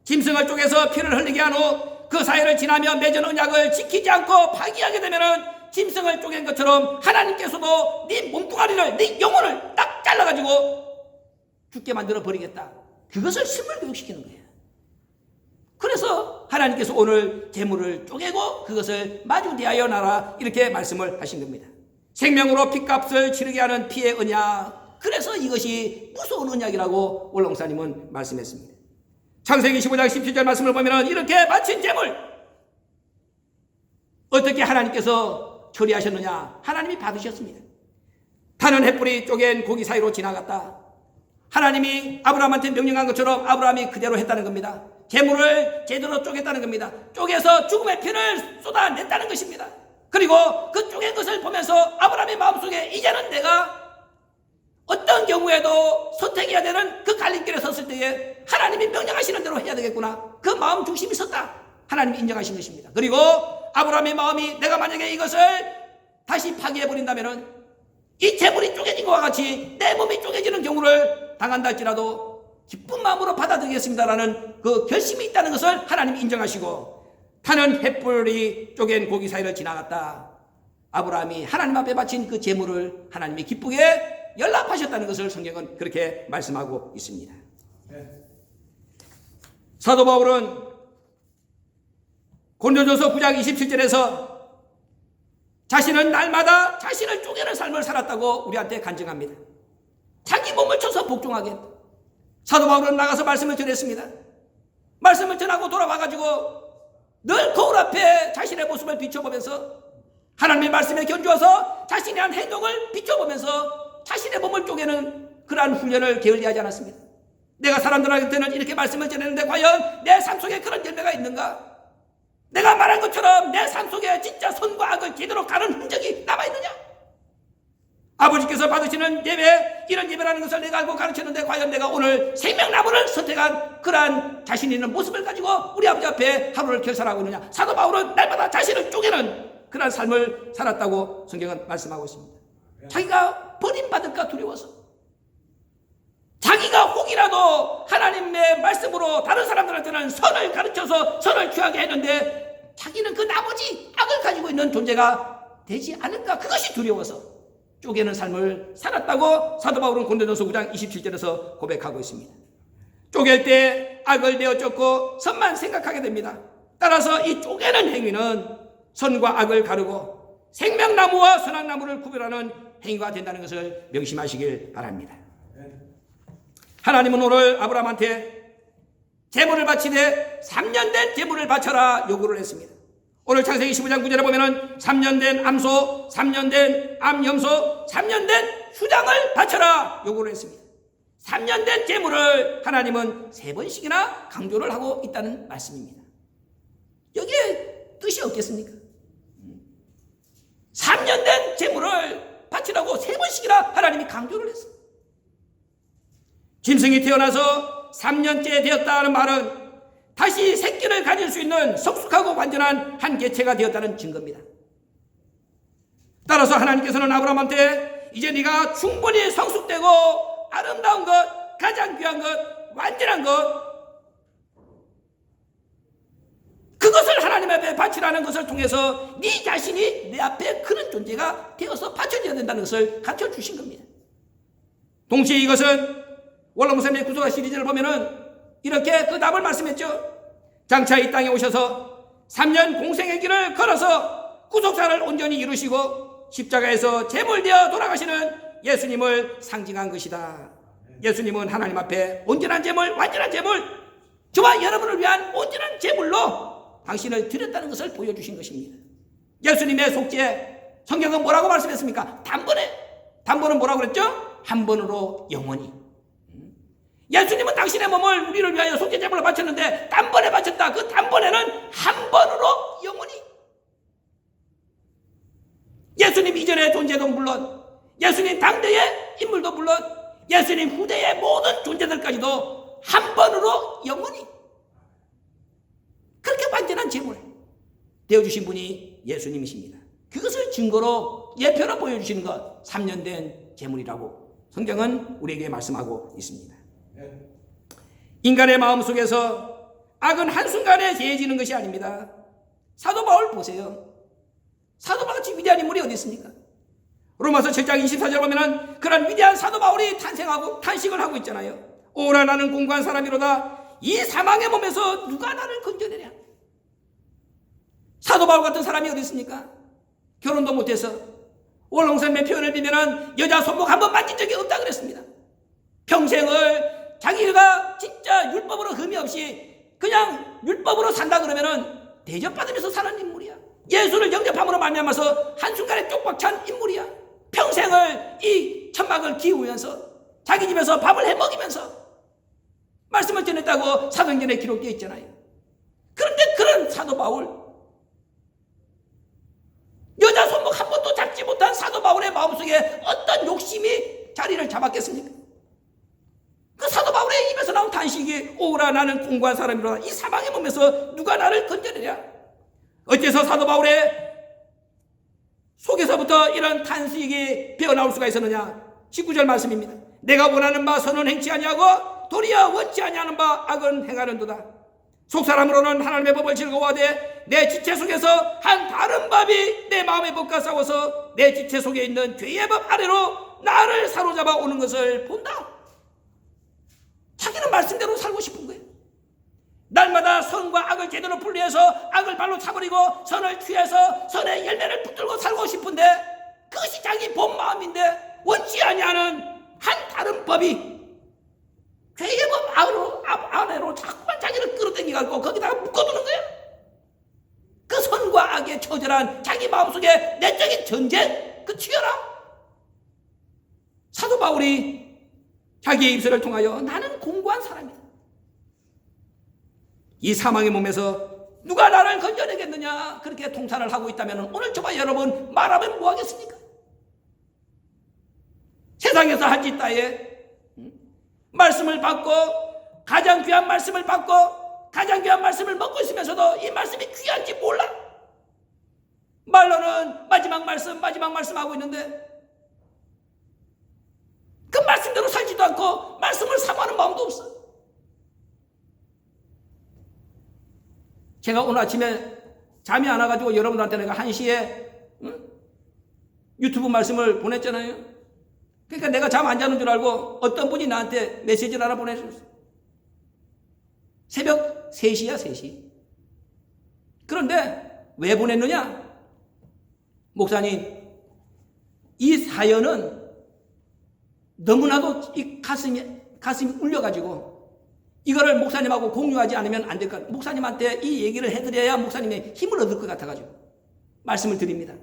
짐승을 쪼개서 피를 흘리게 한 후 그 사이를 지나며 맺은 언약을 지키지 않고 파기하게 되면은 짐승을 쪼갠 것처럼 하나님께서도 네 몸뚱아리를, 네 영혼을 딱 잘라가지고 죽게 만들어 버리겠다. 그것을 심을 교육시키는 거예요. 그래서 하나님께서 오늘 재물을 쪼개고 그것을 마주 대하여 나라 이렇게 말씀을 하신 겁니다. 생명으로 핏값을 치르게 하는 피의 언약. 그래서 이것이 무서운 언약이라고 원로 목사님은 말씀했습니다. 창세기 15장 17절 말씀을 보면 이렇게 바친 재물 어떻게 하나님께서 처리하셨느냐? 하나님이 받으셨습니다. 타는 횃불이 쪼갠 고기 사이로 지나갔다. 하나님이 아브라함한테 명령한 것처럼 아브라함이 그대로 했다는 겁니다. 재물을 제대로 쪼갰다는 겁니다. 쪼개서 죽음의 피를 쏟아냈다는 것입니다. 그리고 그 쪼갠 것을 보면서 아브라함의 마음속에 이제는 내가 어떤 경우에도 선택해야 되는 그 갈림길에 섰을 때에 하나님이 명령하시는 대로 해야 되겠구나. 그 마음 중심이 섰다. 하나님이 인정하신 것입니다. 그리고 아브라함의 마음이 내가 만약에 이것을 다시 파괴해버린다면 이 재물이 쪼개진 것과 같이 내 몸이 쪼개지는 경우를 당한다 할지라도 기쁜 마음으로 받아들이겠습니다라는 그 결심이 있다는 것을 하나님이 인정하시고 타는 횃불이 쪼갠 고기 사이를 지나갔다. 아브라함이 하나님 앞에 바친 그 재물을 하나님이 기쁘게 연락하셨다는 것을 성경은 그렇게 말씀하고 있습니다. 사도 바울은 고린도전서 9장 27절에서 자신은 날마다 자신을 쪼개는 삶을 살았다고 우리한테 간증합니다. 자기 몸을 쳐서 복종하게 했다. 사도 바울은 나가서 말씀을 전했습니다. 말씀을 전하고 돌아와가지고 늘 거울 앞에 자신의 모습을 비춰보면서 하나님의 말씀에 견주어서 자신의 한 행동을 비춰보면서 자신의 몸을 쪼개는 그러한 훈련을 게을리하지 않았습니다. 내가 사람들한테는 이렇게 말씀을 전했는데 과연 내 삶 속에 그런 열매가 있는가? 내가 말한 것처럼 내 삶 속에 진짜 선과 악을 제대로 가는 흔적이 남아있느냐? 아버지께서 받으시는 예배, 이런 예배라는 것을 내가 알고 가르쳤는데 과연 내가 오늘 생명나무를 선택한 그러한 자신 있는 모습을 가지고 우리 아버지 앞에 하루를 결산하고 있느냐? 사도 바울은 날마다 자신을 쪼개는 그러한 삶을 살았다고 성경은 말씀하고 있습니다. 자기가 버림받을까 두려워서, 자기가 혹이라도 하나님의 말씀으로 다른 사람들한테는 선을 가르쳐서 선을 취하게 했는데 자기는 그 나머지 악을 가지고 있는 존재가 되지 않을까, 그것이 두려워서 쪼개는 삶을 살았다고 사도 바울은 고린도전서 9장 27절에서 고백하고 있습니다. 쪼갤 때 악을 내어 쫓고 선만 생각하게 됩니다. 따라서 이 쪼개는 행위는 선과 악을 가르고 생명나무와 선악나무를 구별하는 행위가 된다는 것을 명심하시길 바랍니다. 하나님은 오늘 아브라함한테 제물을 바치되 3년 된 제물을 바쳐라 요구를 했습니다. 오늘 창세기 15장 9절에 보면은 3년 된 암소, 3년 된 암염소, 3년 된 수장을 바쳐라 요구를 했습니다. 3년 된 제물을 하나님은 3번씩이나 강조를 하고 있다는 말씀입니다. 여기에 뜻이 없겠습니까? 3년 된 제물을 바치라고 3번씩이나 하나님이 강조를 했습니다. 짐승이 태어나서 3년째 되었다는 말은 다시 새끼를 가질 수 있는 성숙하고 완전한 한 개체가 되었다는 증거입니다. 따라서 하나님께서는 아브라함한테 이제 네가 충분히 성숙되고 아름다운 것, 가장 귀한 것, 완전한 것, 그것을 하나님 앞에 바치라는 것을 통해서 네 자신이 내 앞에 그런 존재가 되어서 바쳐져야 된다는 것을 가르쳐 주신 겁니다. 동시에 이것은 원로목사님의 구속사 시리즈를 보면은 이렇게 그 답을 말씀했죠. 장차 이 땅에 오셔서 3년 공생의 길을 걸어서 구속사를 온전히 이루시고 십자가에서 제물되어 돌아가시는 예수님을 상징한 것이다. 예수님은 하나님 앞에 온전한 제물, 완전한 제물, 저와 여러분을 위한 온전한 제물로 당신을 드렸다는 것을 보여주신 것입니다. 예수님의 속죄, 성경은 뭐라고 말씀했습니까? 단번은 뭐라고 그랬죠? 한 번으로 영원히. 예수님은 당신의 몸을 우리를 위하여 속죄 제물로 바쳤는데 단번에 바쳤다. 그 단번에는 한 번으로 영원히. 예수님 이전의 존재도 물론, 예수님 당대의 인물도 물론, 예수님 후대의 모든 존재들까지도 한 번으로 영원히 그렇게 완전한 제물 되어주신 분이 예수님이십니다. 그것을 증거로 예표로 보여주시는 것, 3년 된 제물이라고 성경은 우리에게 말씀하고 있습니다. 인간의 마음 속에서 악은 한순간에 재해지는 것이 아닙니다. 사도 바울 보세요. 사도 바울같이 위대한 인물이 어디 있습니까? 로마서 7장 24절 보면은 그런 위대한 사도 바울이 탄식을 하고 있잖아요. 오라 나는 공고한 사람이로다. 이 사망의 몸에서 누가 나를 건져내랴. 사도 바울 같은 사람이 어디 있습니까? 결혼도 못해서 원롱선의 표현을 빌면은 여자 손목 한 번 만진 적이 없다 그랬습니다. 평생을 자기가 진짜 율법으로 흠이 없이 그냥 율법으로 산다 그러면은 대접받으면서 사는 인물이야. 예수를 영접함으로 말미암아서 한순간에 쪽박 찬 인물이야. 평생을 이 천막을 기우면서 자기 집에서 밥을 해먹이면서 말씀을 전했다고 사도행전에 기록되어 있잖아요. 그런데 그런 사도 바울, 여자 손목 한 번도 잡지 못한 사도 바울의 마음속에 어떤 욕심이 자리를 잡았겠습니까? 그 사도 바울의 입에서 나온 탄식이 오라 나는 공고한 사람이로다. 이 사망의 몸에서 누가 나를 건져내랴. 어째서 사도 바울의 속에서부터 이런 탄식이 배어나올 수가 있었느냐. 19절 말씀입니다. 내가 원하는 바 선은 행치 아니하고 도리어 원치 아니하는 바 악은 행하는도다. 속사람으로는 하나님의 법을 즐거워하되 내 지체 속에서 한 다른 법이 내 마음의 법과 싸워서 내 지체 속에 있는 죄의 법 아래로 나를 사로잡아 오는 것을 본다. 자기는 말씀대로 살고 싶은 거예요. 날마다 선과 악을 제대로 분리해서 악을 발로 차버리고 선을 취해서 선의 열매를 붙들고 살고 싶은데 그것이 자기 본 마음인데 원치 아니하는 한 다른 법이 죄의 법 아래로 자꾸만 자기를 끌어당겨가지고 거기다가 묶어두는 거예요. 그 선과 악의 처절한 자기 마음속에 내적인 전쟁, 그 치열함. 사도 바울이 자기의 입술을 통하여 나는 공고한 사람이다. 이 사망의 몸에서 누가 나를 건져내겠느냐 그렇게 통탄을 하고 있다면 오늘 저와 여러분 말하면 뭐 하겠습니까? 세상에서 한 짓 따에 말씀을 받고 가장 귀한 말씀을 받고 가장 귀한 말씀을 먹고 있으면서도 이 말씀이 귀한지 몰라. 말로는 마지막 말씀 하고 있는데 그 말씀대로 살지도 않고 말씀을 사모하는 마음도 없어. 제가 오늘 아침에 잠이 안 와가지고 여러분들한테 내가 1시에 유튜브 말씀을 보냈잖아요. 그러니까 내가 잠 안 자는 줄 알고 어떤 분이 나한테 메시지를 하나 보내줬어. 새벽 3시야 3시. 그런데 왜 보냈느냐? 목사님 이 사연은 너무나도 이 가슴이 울려가지고 이거를 목사님하고 공유하지 않으면 안 될 것 같아요. 목사님한테 이 얘기를 해드려야 목사님의 힘을 얻을 것 같아가지고 말씀을 드립니다.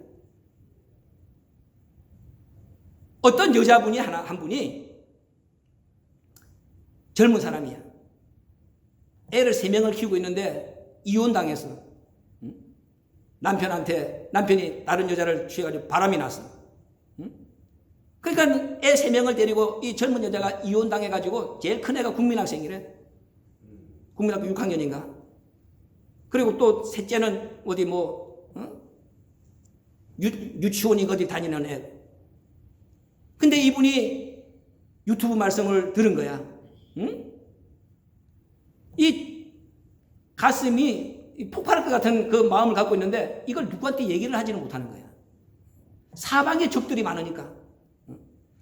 어떤 여자분이 한 분이 젊은 사람이야. 애를 3명을 키우고 있는데 이혼당했어. 남편이 다른 여자를 취해가지고 바람이 났어. 그러니까 애 3명을 데리고 이 젊은 여자가 이혼당해가지고 제일 큰 애가 국민학생이래. 국민학교 6학년인가. 그리고 또 셋째는 어디 유치원이 어디 다니는 애. 근데 이분이 유튜브 말씀을 들은 거야. 응? 이 가슴이 폭발할 것 같은 그 마음을 갖고 있는데 이걸 누구한테 얘기를 하지는 못하는 거야. 사방에 적들이 많으니까.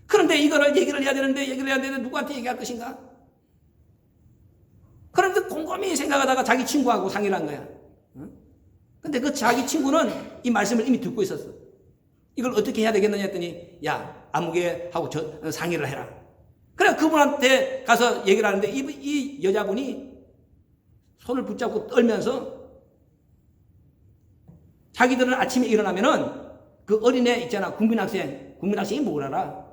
그런데 이거를 얘기를 해야 되는데 누구한테 얘기할 것인가? 그런데 곰곰이 생각하다가 자기 친구하고 상의를 한 거야. 근데 그 자기 친구는 이 말씀을 이미 듣고 있었어. 이걸 어떻게 해야 되겠느냐 했더니 야 아무개 하고 상의를 해라. 그래 그분한테 가서 얘기를 하는데 이 여자분이 손을 붙잡고 떨면서 자기들은 아침에 일어나면은 그 어린애 있잖아. 국민학생이 뭘 알아?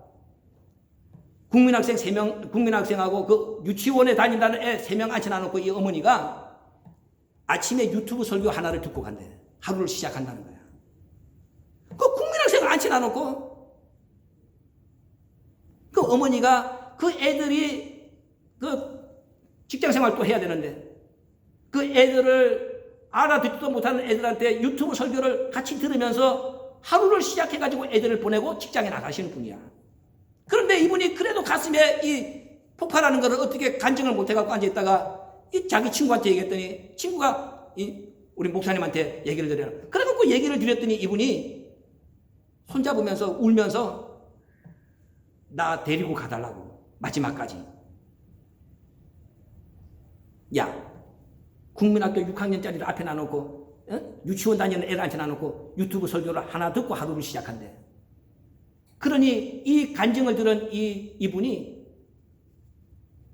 국민학생 3명, 국민학생하고 그 유치원에 다닌다는 애 3명 앉혀놔놓고 이 어머니가 아침에 유튜브 설교 하나를 듣고 간대. 하루를 시작한다는 거야. 그 국민학생을 앉혀놔놓고 그 어머니가 그 애들이 그 직장생활 또 해야 되는데 그 애들을 알아듣지도 못하는 애들한테 유튜브 설교를 같이 들으면서 하루를 시작해가지고 애들을 보내고 직장에 나가시는 분이야. 그런데 이분이 그래도 가슴에 이 폭발하는 것을 어떻게 간증을 못해갖고 앉아있다가 이 자기 친구한테 얘기했더니 친구가 우리 목사님한테 얘기를 드려라. 그래갖고 얘기를 드렸더니 이분이 손잡으면서 울면서 나 데리고 가달라고 마지막까지. 야 국민학교 6학년짜리를 앞에 놔놓고 유치원 다니는 애를 앉혀 놔놓고 유튜브 설교를 하나 듣고 하루를 시작한대. 그러니 이 간증을 들은 이분이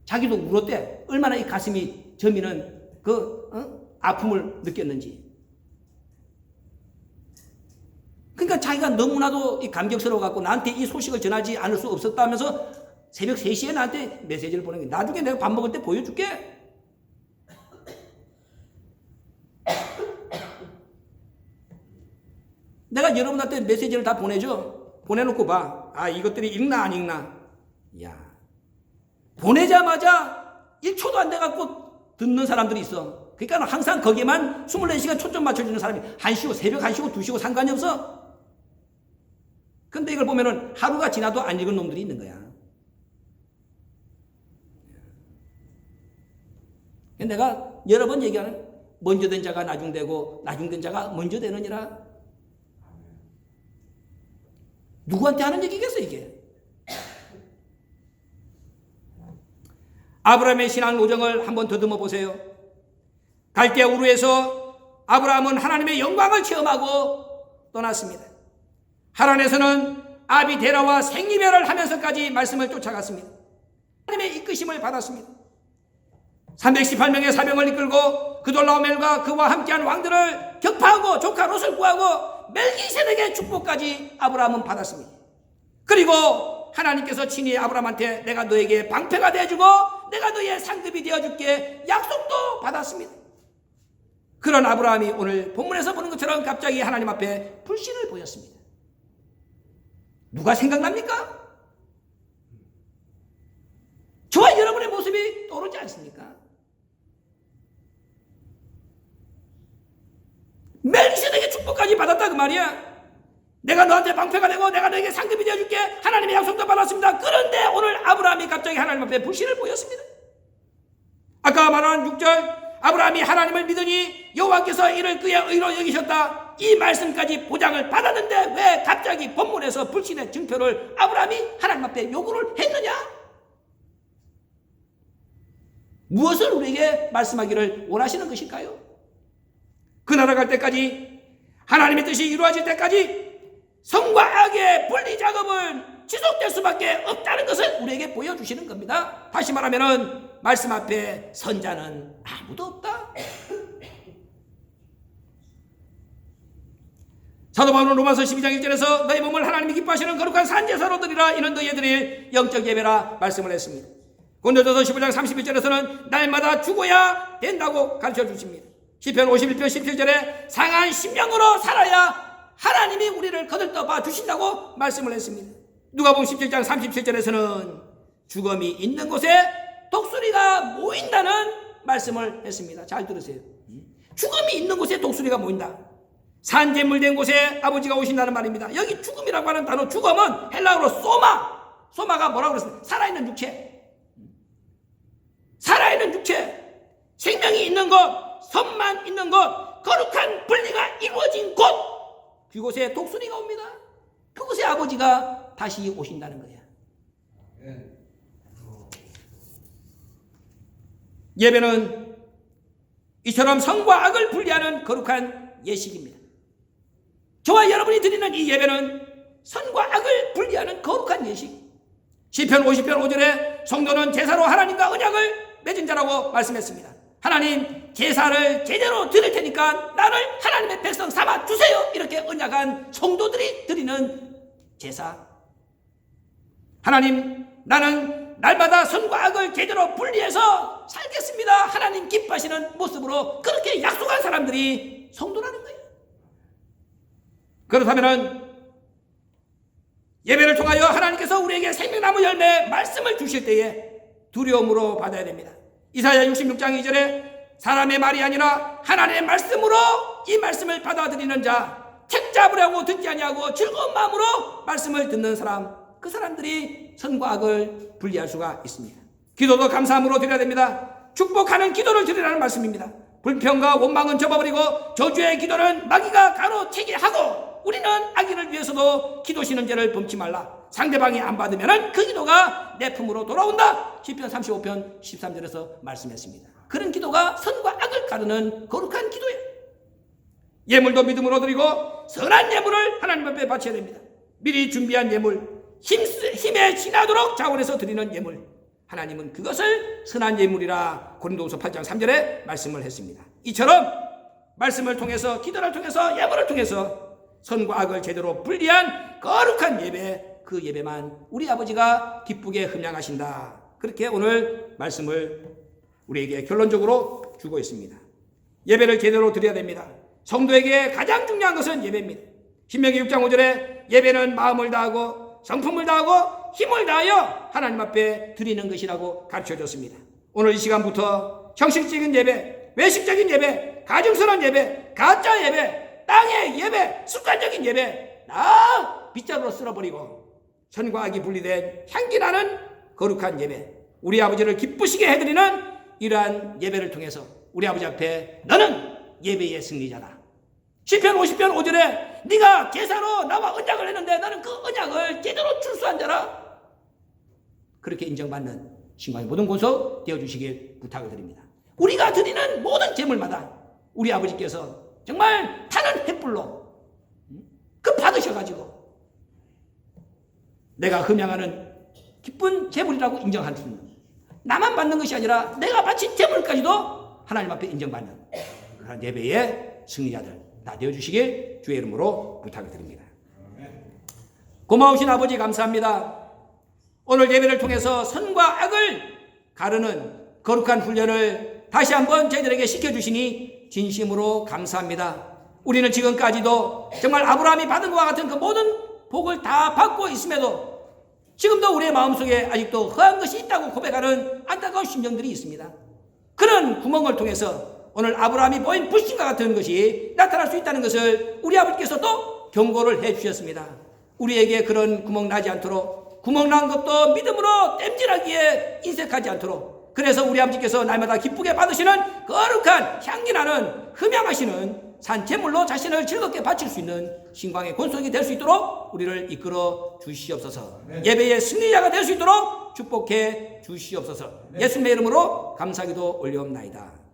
자기도 울었대. 얼마나 이 가슴이 저미는 아픔을 느꼈는지. 그러니까 자기가 너무나도 감격스러워갖고 나한테 이 소식을 전하지 않을 수 없었다면서 새벽 3시에 나한테 메시지를 보낸 거야. 나중에 내가 밥 먹을 때 보여줄게. 내가 여러분한테 메시지를 다 보내놓고 봐. 아, 이것들이 읽나 안 읽나. 야, 보내자마자 1초도 안 돼갖고 듣는 사람들이 있어. 그러니까 항상 거기에만 24시간 초점 맞춰주는 사람이 새벽 1시고 2시고 상관이 없어. 근데 이걸 보면은 하루가 지나도 안 읽은 놈들이 있는 거야. 내가 여러 번 얘기하는 먼저 된 자가 나중되고 나중된 자가 먼저 되느니라. 누구한테 하는 얘기겠어 이게? 아브라함의 신앙 노정을 한번 더듬어 보세요. 갈대아 우르에서 아브라함은 하나님의 영광을 체험하고 떠났습니다. 하란에서는 아비데라와 생이별을 하면서까지 말씀을 쫓아갔습니다. 하나님의 이끄심을 받았습니다. 318명의 사병을 이끌고 그돌라오멜과 그와 함께한 왕들을 격파하고 조카 롯을 구하고 멜기세덱의 축복까지 아브라함은 받았습니다. 그리고 하나님께서 친히 아브라함한테 내가 너에게 방패가 되어주고 내가 너의 상급이 되어줄게 약속도 받았습니다. 그런 아브라함이 오늘 본문에서 보는 것처럼 갑자기 하나님 앞에 불신을 보였습니다. 누가 생각납니까? 저와 여러분의 모습이 떠오르지 않습니까? 멜기세덱의 축복까지 받았다 그 말이야. 내가 너한테 방패가 되고 내가 너에게 상급이 되어줄게 하나님의 약속도 받았습니다. 그런데 오늘 아브라함이 갑자기 하나님 앞에 불신을 보였습니다. 아까 말한 6절 아브라함이 하나님을 믿으니 여호와께서 이를 그의 의로 여기셨다. 이 말씀까지 보장을 받았는데 왜 갑자기 본문에서 불신의 증표를 아브라함이 하나님 앞에 요구를 했느냐? 무엇을 우리에게 말씀하기를 원하시는 것일까요? 그 나라 갈 때까지 하나님의 뜻이 이루어질 때까지 선과 악의 분리 작업은 지속될 수밖에 없다는 것을 우리에게 보여주시는 겁니다. 다시 말하면 말씀 앞에 선자는 아무도 없다. 사도 바울은 로마서 12장 1절에서 너희 몸을 하나님이 기뻐하시는 거룩한 산제사로 드리라. 이는 너희의 드릴 영적 예배라 말씀을 했습니다. 고린도전서 15장 31절에서는 날마다 죽어야 된다고 가르쳐 주십니다. 시편 51편 17절에 상한 심령으로 살아야 하나님이 우리를 거들떠봐 주신다고 말씀을 했습니다. 누가복음 17장 37절에서는 죽음이 있는 곳에 독수리가 모인다는 말씀을 했습니다. 잘 들으세요. 죽음이 있는 곳에 독수리가 모인다. 산재물된 곳에 아버지가 오신다는 말입니다. 여기 죽음이라고 하는 단어, 죽음은 헬라어로 소마가 뭐라고 그랬습니까? 살아있는 육체. 살아있는 육체. 생명이 있는 곳, 선만 있는 곳, 거룩한 분리가 이루어진 곳, 그곳에 독수리가 옵니다. 그곳에 아버지가 다시 오신다는 거야. 예배는 이처럼 선과 악을 분리하는 거룩한 예식입니다. 저와 여러분이 드리는 이 예배는 선과 악을 분리하는 거룩한 예식. 시편 50편 5절에 성도는 제사로 하나님과 언약을 맺은 자라고 말씀했습니다. 하나님, 제사를 제대로 드릴 테니까 나를 하나님의 백성 삼아 주세요. 이렇게 언약한 성도들이 드리는 제사. 하나님, 나는 날마다 선과 악을 제대로 분리해서 살겠습니다. 하나님 기뻐하시는 모습으로 그렇게 약속한 사람들이 성도라는 거예요. 그렇다면 예배를 통하여 하나님께서 우리에게 생명나무 열매 말씀을 주실 때에 두려움으로 받아야 됩니다. 이사야 66장 2절에 사람의 말이 아니라 하나님의 말씀으로 이 말씀을 받아들이는 자, 책 잡으려고 듣지 아니하고 즐거운 마음으로 말씀을 듣는 사람, 그 사람들이 선과 악을 분리할 수가 있습니다. 기도도 감사함으로 드려야 됩니다. 축복하는 기도를 드리라는 말씀입니다. 불평과 원망은 접어버리고 저주의 기도는 마귀가 가로채게 하고, 우리는 악인을 위해서도 기도시는 죄를 범치 말라. 상대방이 안 받으면 그 기도가 내 품으로 돌아온다. 시편 35편 13절에서 말씀했습니다. 그런 기도가 선과 악을 가르는 거룩한 기도예요. 예물도 믿음으로 드리고 선한 예물을 하나님 앞에 바쳐야 됩니다. 미리 준비한 예물, 힘에 지나도록 자원해서 드리는 예물, 하나님은 그것을 선한 예물이라 고린도후서 8장 3절에 말씀을 했습니다. 이처럼 말씀을 통해서, 기도를 통해서, 예물을 통해서 선과 악을 제대로 분리한 거룩한 예배, 그 예배만 우리 아버지가 기쁘게 흠양하신다. 그렇게 오늘 말씀을 우리에게 결론적으로 주고 있습니다. 예배를 제대로 드려야 됩니다. 성도에게 가장 중요한 것은 예배입니다. 신명기 6장 5절에 예배는 마음을 다하고 성품을 다하고 힘을 다하여 하나님 앞에 드리는 것이라고 가르쳐줬습니다. 오늘 이 시간부터 형식적인 예배, 외식적인 예배, 가증스러운 예배, 가짜 예배, 땅의 예배, 습관적인 예배 다 빗자루로 쓸어버리고 선과 악이 분리된 향기나는 거룩한 예배, 우리 아버지를 기쁘시게 해드리는 이러한 예배를 통해서 우리 아버지 앞에 너는 예배의 승리자다. 시편 50편 5절에 네가 제사로 나와 언약을 했는데 나는 그 언약을 제대로 출수한 자라. 그렇게 인정받는 신광의 모든 권속 되어주시길 부탁을 드립니다. 우리가 드리는 모든 제물마다 우리 아버지께서 정말 타는 횃불로 받으셔가지고 내가 흠양하는 기쁜 제물이라고 인정할 수 있는, 나만 받는 것이 아니라 내가 바친 제물까지도 하나님 앞에 인정받는 그런 예배의 승리자들 다 되어주시길 주의 이름으로 부탁을 드립니다. 고마우신 아버지 감사합니다. 오늘 예배를 통해서 선과 악을 가르는 거룩한 훈련을 다시 한번 저희들에게 시켜주시니 진심으로 감사합니다. 우리는 지금까지도 정말 아브라함이 받은 것과 같은 그 모든 복을 다 받고 있음에도 지금도 우리의 마음속에 아직도 허한 것이 있다고 고백하는 안타까운 심정들이 있습니다. 그런 구멍을 통해서 오늘 아브라함이 보인 불신과 같은 것이 나타날 수 있다는 것을 우리 아버지께서도 경고를 해 주셨습니다. 우리에게 그런 구멍 나지 않도록, 구멍 난 것도 믿음으로 땜질하기에 인색하지 않도록, 그래서 우리 아버지께서 날마다 기쁘게 받으시는 거룩한 향기나는 흠양하시는 산제물로 자신을 즐겁게 바칠 수 있는 신광의 권속이 될 수 있도록 우리를 이끌어 주시옵소서. 예배의 승리자가 될 수 있도록 축복해 주시옵소서. 예수님의 이름으로 감사기도 올려옵나이다.